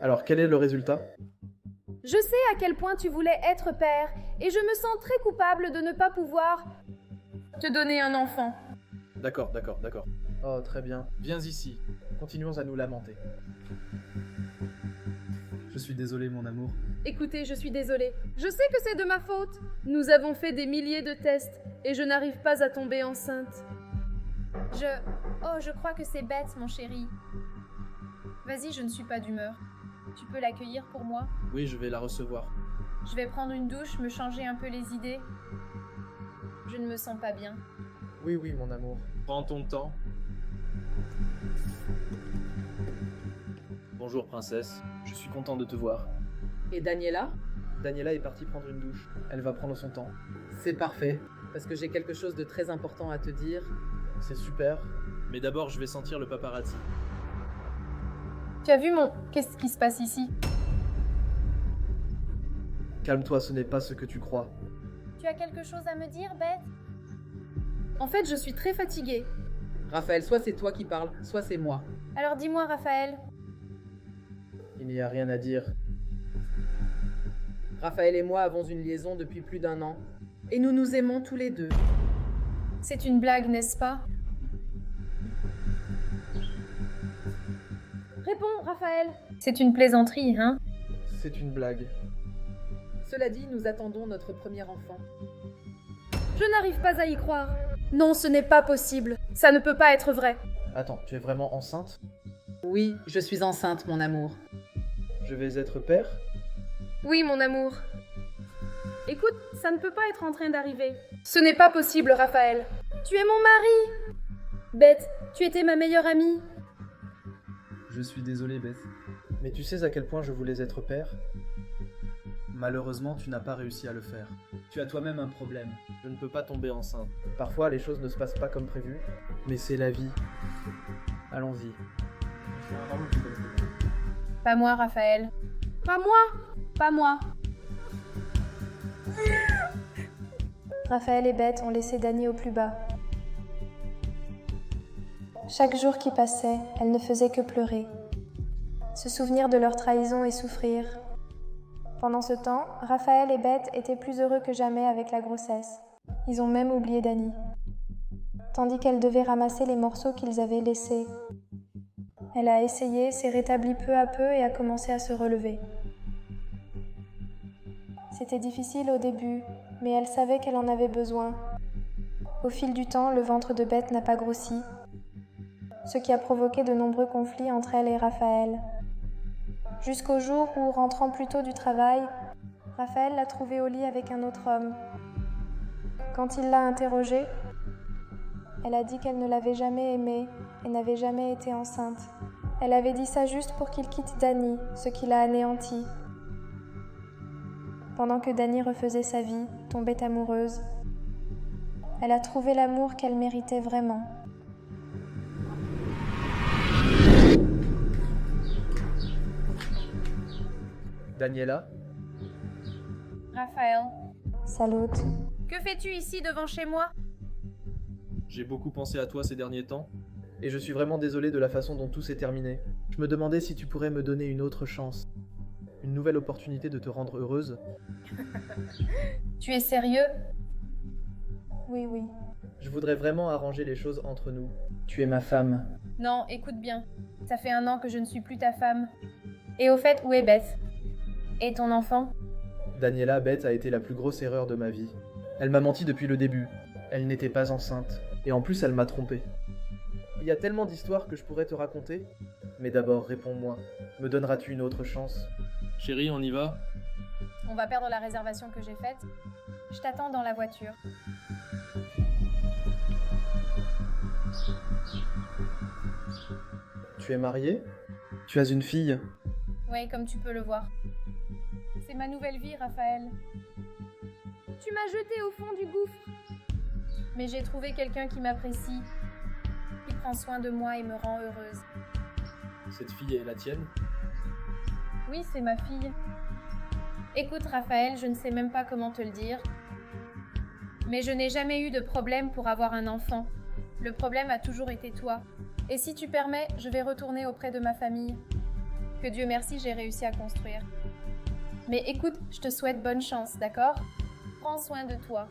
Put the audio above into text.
Alors, quel est le résultat? Je sais à quel point tu voulais être père, et je me sens très coupable de ne pas pouvoir te donner un enfant. D'accord. Oh, très bien. Viens ici. Continuons à nous lamenter. Je suis désolé, mon amour. Écoutez, je suis désolée. Je sais que c'est de ma faute. Nous avons fait des milliers de tests, et je n'arrive pas à tomber enceinte. Oh, je crois que c'est bête, mon chéri. Vas-y, je ne suis pas d'humeur. Tu peux l'accueillir pour moi? Oui, je vais la recevoir. Je vais prendre une douche, me changer un peu les idées. Je ne me sens pas bien. Oui, mon amour. Prends ton temps. Bonjour, princesse. Je suis content de te voir. Et Daniela? Daniela est partie prendre une douche. Elle va prendre son temps. C'est parfait, parce que j'ai quelque chose de très important à te dire. C'est super. Mais d'abord, je vais sentir le paparazzi. Tu as vu mon... Qu'est-ce qui se passe ici? Calme-toi, ce n'est pas ce que tu crois. Tu as quelque chose à me dire, Beth? En fait, je suis très fatiguée. Raphaël, soit c'est toi qui parles, soit c'est moi. Alors dis-moi, Raphaël. Il n'y a rien à dire. Raphaël et moi avons une liaison depuis plus d'1 an. Et nous nous aimons tous les deux. C'est une blague, n'est-ce pas? Réponds, Raphaël. C'est une plaisanterie, hein? C'est une blague. Cela dit, nous attendons notre premier enfant. Je n'arrive pas à y croire. Non, ce n'est pas possible. Ça ne peut pas être vrai. Attends, tu es vraiment enceinte? Oui, je suis enceinte, mon amour. Je vais être père? Oui, mon amour. Écoute, ça ne peut pas être en train d'arriver. Ce n'est pas possible, Raphaël. Tu es mon mari. Beth, tu étais ma meilleure amie. Je suis désolé, Beth. Mais tu sais à quel point je voulais être père? Malheureusement, tu n'as pas réussi à le faire. Tu as toi-même un problème. Je ne peux pas tomber enceinte. Parfois, les choses ne se passent pas comme prévu. Mais c'est la vie. Allons-y. Pas moi, Raphaël. Pas moi. Pas moi. Raphaël et Beth ont laissé Dany au plus bas. Chaque jour qui passait, elle ne faisait que pleurer, se souvenir de leur trahison et souffrir. Pendant ce temps, Raphaël et Beth étaient plus heureux que jamais avec la grossesse. Ils ont même oublié Dany, tandis qu'elle devait ramasser les morceaux qu'ils avaient laissés. Elle a essayé, s'est rétablie peu à peu et a commencé à se relever. C'était difficile au début, mais elle savait qu'elle en avait besoin. Au fil du temps, le ventre de Beth n'a pas grossi, ce qui a provoqué de nombreux conflits entre elle et Raphaël. Jusqu'au jour où, rentrant plus tôt du travail, Raphaël l'a trouvée au lit avec un autre homme. Quand il l'a interrogée, elle a dit qu'elle ne l'avait jamais aimé et n'avait jamais été enceinte. Elle avait dit ça juste pour qu'il quitte Dany, ce qui l'a anéanti. Pendant que Dany refaisait sa vie, tombait amoureuse, elle a trouvé l'amour qu'elle méritait vraiment. Daniela? Raphaël. Salut. Que fais-tu ici devant chez moi? J'ai beaucoup pensé à toi ces derniers temps. Et je suis vraiment désolé de la façon dont tout s'est terminé. Je me demandais si tu pourrais me donner une autre chance. Une nouvelle opportunité de te rendre heureuse. Tu es sérieux? Oui. Je voudrais vraiment arranger les choses entre nous. Tu es ma femme. Non, écoute bien. Ça fait 1 an que je ne suis plus ta femme. Et au fait, où est Beth? Et ton enfant? Daniela, Beth a été la plus grosse erreur de ma vie. Elle m'a menti depuis le début. Elle n'était pas enceinte. Et en plus, elle m'a trompé. Il y a tellement d'histoires que je pourrais te raconter. Mais d'abord, réponds-moi. Me donneras-tu une autre chance? Chérie, on y va? On va perdre la réservation que j'ai faite. Je t'attends dans la voiture. Tu es mariée? Tu as une fille? Oui, comme tu peux le voir. C'est ma nouvelle vie, Raphaël. Tu m'as jeté au fond du gouffre. Mais j'ai trouvé quelqu'un qui m'apprécie, qui prend soin de moi et me rend heureuse. Cette fille est la tienne? Oui, c'est ma fille. Écoute, Raphaël, je ne sais même pas comment te le dire, mais je n'ai jamais eu de problème pour avoir un enfant. Le problème a toujours été toi. Et si tu permets, je vais retourner auprès de ma famille. que Dieu merci j'ai réussi à construire. Mais écoute, je te souhaite bonne chance, d'accord? Prends soin de toi.